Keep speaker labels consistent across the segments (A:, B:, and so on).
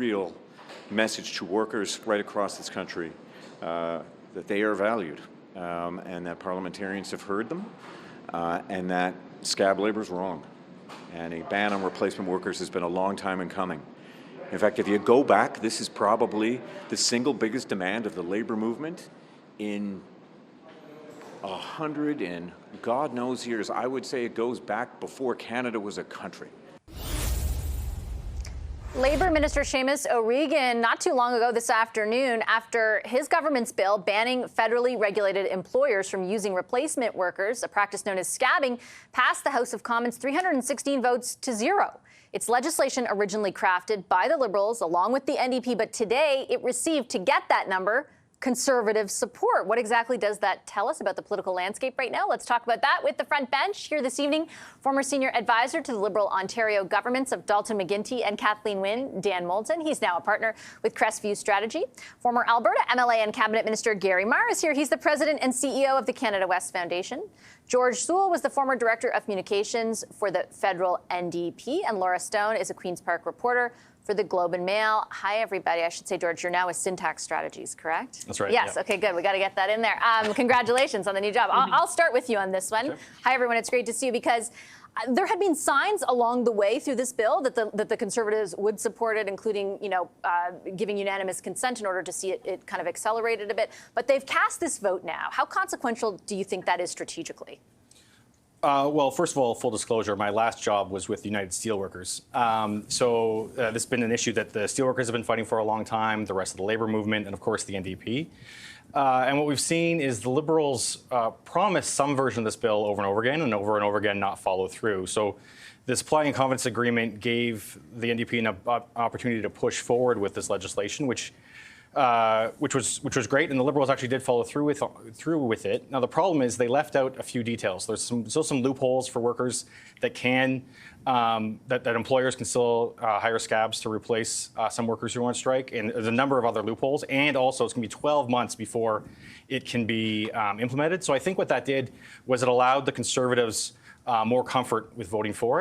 A: real message to workers right across this country that they are valued and that parliamentarians have heard them and that scab labor is wrong. And a ban on replacement workers has been a long time in coming. In fact, if you go back, this is probably the single biggest demand of the labor movement in 100 and God knows years. I would say it goes back before Canada was a country.
B: Labour Minister Seamus O'Regan not too long ago this afternoon, after his government's bill banning federally regulated employers from using replacement workers, a practice known as scabbing, passed the House of Commons 316 votes to 0. It's legislation originally crafted by the Liberals along with the NDP, but today it received, to get that number, Conservative support. What exactly does that tell us about the political landscape right now? Let's talk about that with the front bench here this evening. Former senior advisor to the Liberal Ontario governments of Dalton McGuinty and Kathleen Wynne, Dan Moulton. He's now a partner with Crestview Strategy. Former Alberta MLA and Cabinet Minister Gary Marr is here. He's the president and CEO of the Canada West Foundation. George Sewell was the former director of communications for the federal NDP. And Laura Stone is a Queen's Park reporter for the Globe and Mail. Hi, everybody. I should say, George, you're now with Syntax Strategies, correct?
C: That's right.
B: Yes.
C: Yeah.
B: Okay, good. We got to get that in there. Congratulations on the new job. I'll start with you on this one. Sure. Hi, everyone. It's great to see you because there had been signs along the way through this bill that the Conservatives would support it, including, giving unanimous consent in order to see it kind of accelerated a bit. But they've cast this vote now. How consequential do you think that is strategically?
C: Well, first of all, full disclosure, my last job was with the United Steelworkers. So this has been an issue that the steelworkers have been fighting for a long time, the rest of the labour movement, and of course the NDP. And what we've seen is the Liberals promise some version of this bill over and over again not follow through. So the supply and confidence agreement gave the NDP an opportunity to push forward with this legislation, which was great, and the Liberals actually did follow through with it. Now the problem is they left out a few details. There's still some loopholes for workers that employers can still hire scabs to replace some workers who are on strike, and there's a number of other loopholes. And also, it's going to be 12 months before it can be implemented. So I think what that did was it allowed the Conservatives more comfort with voting for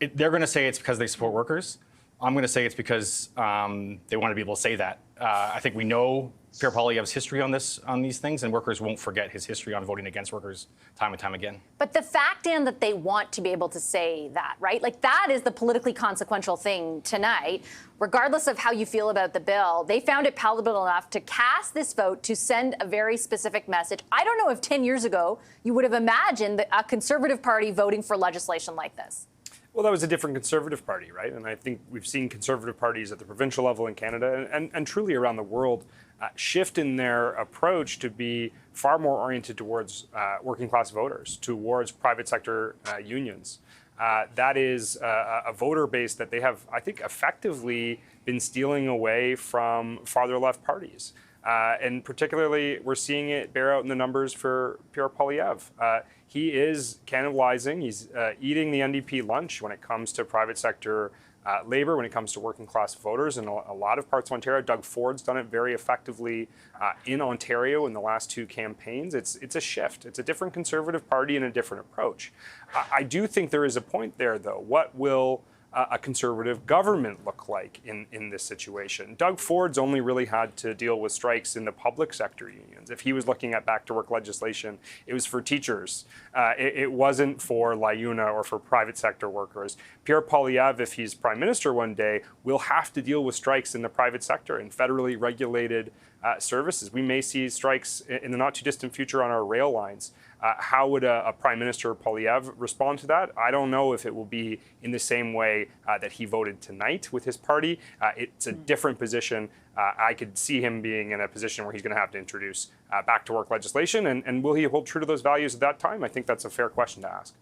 C: it. They're going to say it's because they support workers. I'm going to say it's because they want to be able to say that. I think we know Pierre Poilievre's history on these things, and workers won't forget his history on voting against workers time and time again. But
B: the fact, Dan, that they want to be able to say that, right? Like, that is the politically consequential thing tonight. Regardless of how you feel about the bill, they found it palatable enough to cast this vote to send a very specific message. I don't know if 10 years ago you would have imagined a Conservative Party voting for legislation like this.
D: Well, that was a different Conservative Party, right? And I think we've seen Conservative parties at the provincial level in Canada and truly around the world shift in their approach to be far more oriented towards working class voters, towards private sector unions. That is a voter base that they have, I think, effectively been stealing away from farther left parties. And particularly, we're seeing it bear out in the numbers for Pierre Poilievre. He is cannibalizing. He's eating the NDP lunch when it comes to private sector labor, when it comes to working class voters in a lot of parts of Ontario. Doug Ford's done it very effectively in Ontario in the last two campaigns. It's a shift. It's a different Conservative Party and a different approach. I do think there is a point there, though. What will a Conservative government look like in this situation? Doug Ford's only really had to deal with strikes in the public sector unions. If he was looking at back-to-work legislation, it was for teachers. It wasn't for LIUNA or for private sector workers. Pierre Poilievre, if he's prime minister one day, will have to deal with strikes in the private sector in federally regulated services. We may see strikes in the not-too-distant future on our rail lines. How would a Prime Minister Poilievre respond to that? I don't know if it will be in the same way that he voted tonight with his party. It's a different position. I could see him being in a position where he's going to have to introduce back-to-work legislation. And will he hold true to those values at that time? I think that's a fair question to ask.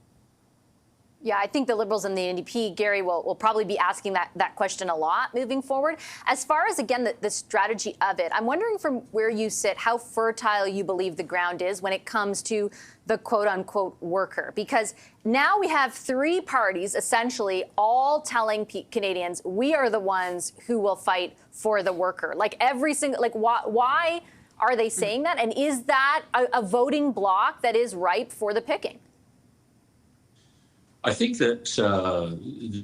B: Yeah, I think the Liberals and the NDP, Gary, will probably be asking that question a lot moving forward. As far as, again, the strategy of it, I'm wondering from where you sit how fertile you believe the ground is when it comes to the quote-unquote worker. Because now we have three parties essentially all telling Canadians we are the ones who will fight for the worker. Like every single, like why are they saying that? And is that a voting bloc that is ripe for the picking?
E: I think that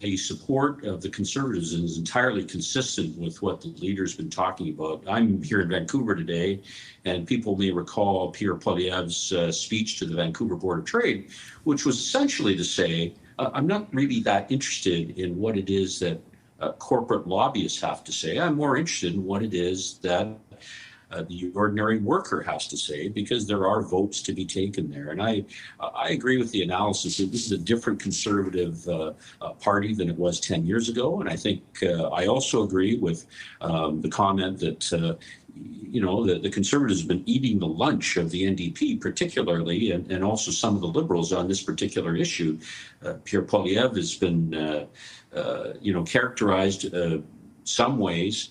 E: the support of the Conservatives is entirely consistent with what the leader's been talking about. I'm here in Vancouver today, and people may recall Pierre Poilievre's speech to the Vancouver Board of Trade, which was essentially to say, I'm not really that interested in what it is that corporate lobbyists have to say. I'm more interested in what it is that the ordinary worker has to say, because there are votes to be taken there. And I agree with the analysis that this is a different Conservative party than it was 10 years ago. And I think I also agree with the comment that the Conservatives have been eating the lunch of the NDP, particularly, and also some of the Liberals on this particular issue. Pierre Poilievre has been, characterized some ways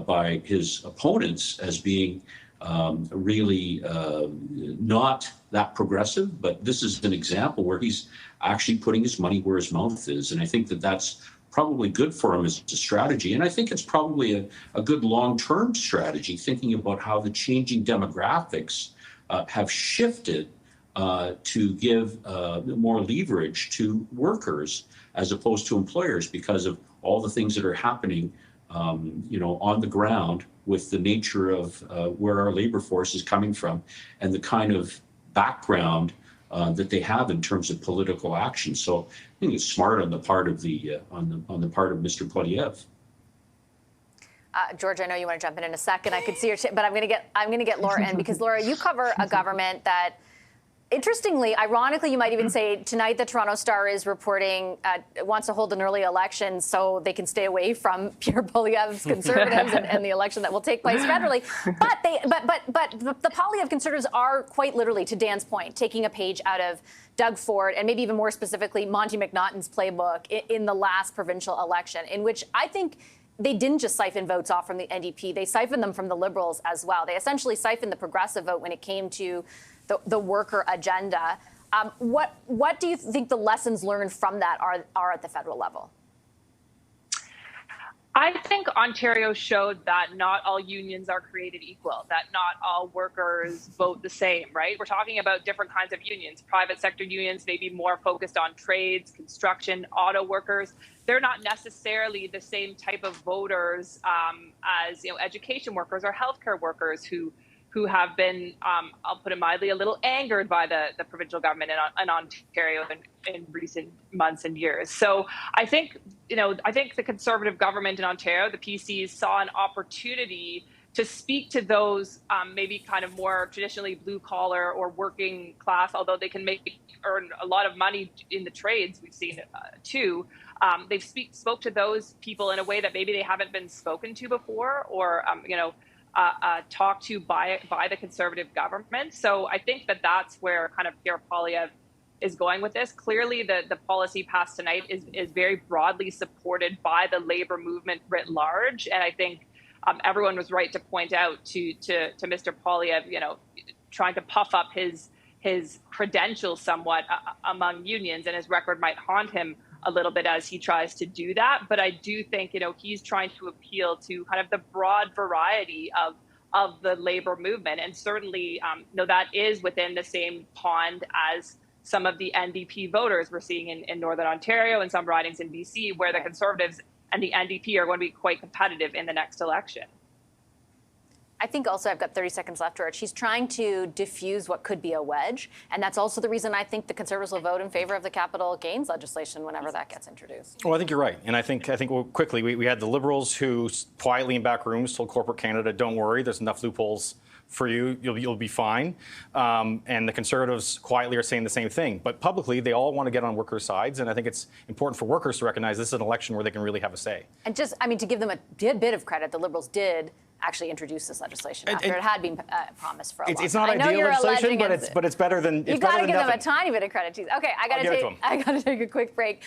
E: by his opponents as being really not that progressive, but this is an example where he's actually putting his money where his mouth is. And I think that that's probably good for him as a strategy. And I think it's probably a good long-term strategy, thinking about how the changing demographics have shifted to give more leverage to workers as opposed to employers, because of all the things that are happening on the ground with the nature of where our labor force is coming from and the kind of background that they have in terms of political action. So I think it's smart on the part of on the part of Mr. Poilievre.
B: George, I know you want to jump in a second. I could see your, but I'm going to get Laura in, because Laura, you cover a government that, interestingly, ironically, you might even say tonight the Toronto Star is reporting wants to hold an early election so they can stay away from Pierre Poilievre's Conservatives and the election that will take place federally. But the Poilievre Conservatives are quite literally, to Dan's point, taking a page out of Doug Ford and maybe even more specifically Monty McNaughton's playbook in the last provincial election, in which I think they didn't just siphon votes off from the NDP. They siphoned them from the Liberals as well. They essentially siphoned the progressive vote when it came to the worker agenda. What do you think the lessons learned from that are at the federal level?
F: I think Ontario showed that not all unions are created equal, that not all workers vote the same, right? We're talking about different kinds of unions. Private sector unions may be more focused on trades, construction, auto workers. They're not necessarily the same type of voters as education workers or healthcare workers who have been, I'll put it mildly, a little angered by the provincial government in Ontario in recent months and years. So I think the Conservative government in Ontario, the PCs, saw an opportunity to speak to those maybe kind of more traditionally blue collar or working class, although they can earn a lot of money in the trades, we've seen too. They've spoke to those people in a way that maybe they haven't been spoken to before, or talked to by the Conservative government. So I think that's where kind of Pierre Poilievre is going with this. Clearly, the policy passed tonight is very broadly supported by the labor movement writ large, and I think everyone was right to point out to Mr. Poilievre, trying to puff up his credentials somewhat among unions, and his record might haunt him a little bit as he tries to do that. But I do think, he's trying to appeal to kind of the broad variety of the labor movement. And certainly, that is within the same pond as some of the NDP voters we're seeing in Northern Ontario and some ridings in BC, where the Conservatives and the NDP are going to be quite competitive in the next election.
B: I think also, I've got 30 seconds left, George. He's trying to diffuse what could be a wedge. And that's also the reason I think the Conservatives will vote in favor of the capital gains legislation whenever that gets introduced.
C: Well, I think you're right. And I think quickly, we had the Liberals who quietly in back rooms told corporate Canada, don't worry, there's enough loopholes for you, you'll be fine. And the Conservatives quietly are saying the same thing. But publicly, they all want to get on workers' sides. And I think it's important for workers to recognize this is an election where they can really have a say. And
B: just, to give them a bit of credit, the Liberals did actually introduce this legislation after it had been promised for a long time.
C: It's not ideal legislation, but it's better than
B: you got to give them a tiny bit of credit too. Okay, I got to take a quick break.